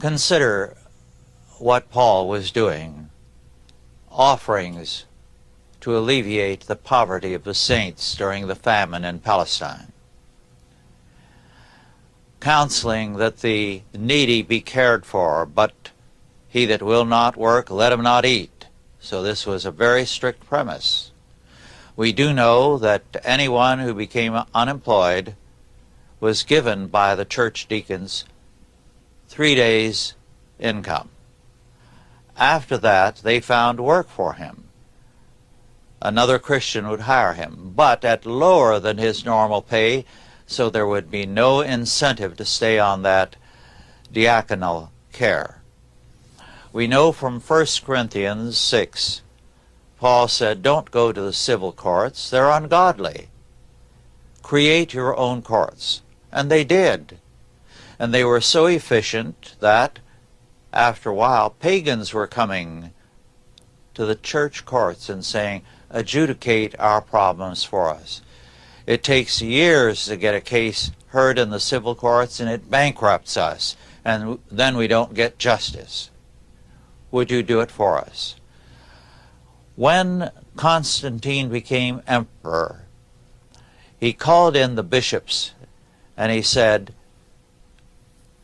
Consider what Paul was doing, offerings to alleviate the poverty of the saints during the famine in Palestine, counseling that the needy be cared for, but he that will not work, let him not eat. So this was a very strict premise. We do know that anyone who became unemployed was given by the church deacons 3 days' income. After that, they found work for him. Another Christian would hire him, but at lower than his normal pay, so there would be no incentive to stay on that diaconal care. We know from 1 Corinthians 6, Paul said, don't go to the civil courts, they're ungodly. Create your own courts. And they did. And they were so efficient that, after a while, pagans were coming to the church courts and saying, adjudicate our problems for us. It takes years to get a case heard in the civil courts, and it bankrupts us, and then we don't get justice. Would you do it for us? When Constantine became emperor, he called in the bishops and he said,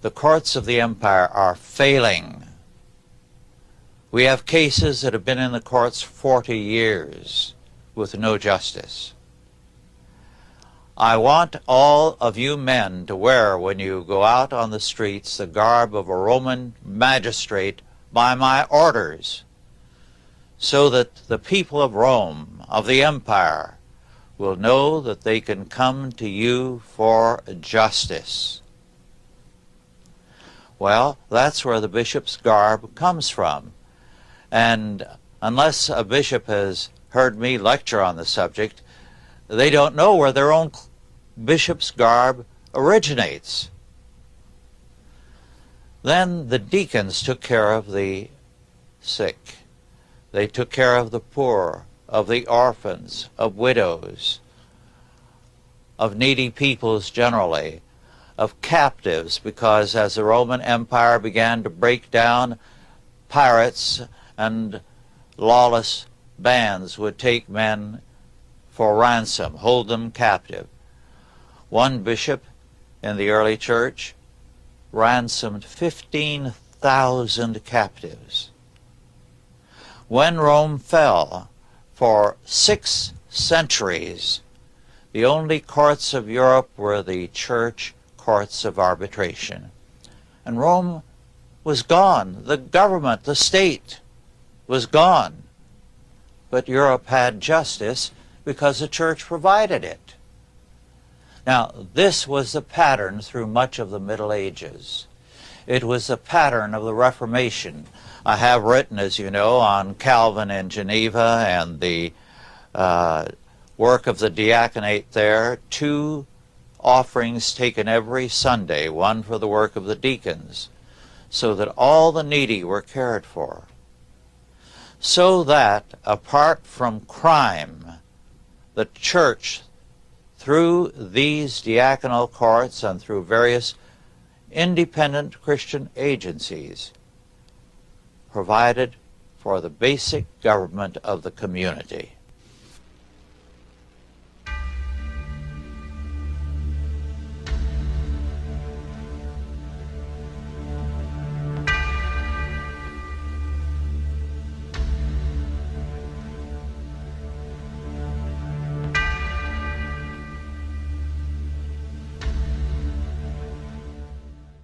the courts of the empire are failing. We have cases that have been in the courts 40 years with no justice. I want all of you men to wear, when you go out on the streets, the garb of a Roman magistrate by my orders, so that the people of Rome, of the empire, will know that they can come to you for justice. Well, that's where the bishop's garb comes from. And unless a bishop has heard me lecture on the subject, they don't know where their own bishop's garb originates. Then the deacons took care of the sick. They took care of the poor, of the orphans, of widows, of needy peoples generally, of captives, because as the Roman Empire began to break down, pirates and lawless bands would take men for ransom, hold them captive. One bishop in the early church ransomed 15,000 captives. When Rome fell, for 6 centuries, the only courts of Europe were the church courts of arbitration. And Rome was gone. The government, the state, was gone. But Europe had justice because the church provided it. Now, this was the pattern through much of the Middle Ages. It was the pattern of the Reformation. I have written, as you know, on Calvin in Geneva and the work of the diaconate there, 2 offerings taken every Sunday, one for the work of the deacons, so that all the needy were cared for. So that, apart from crime, the church, through these diaconal courts and through various independent Christian agencies, provided for the basic government of the community.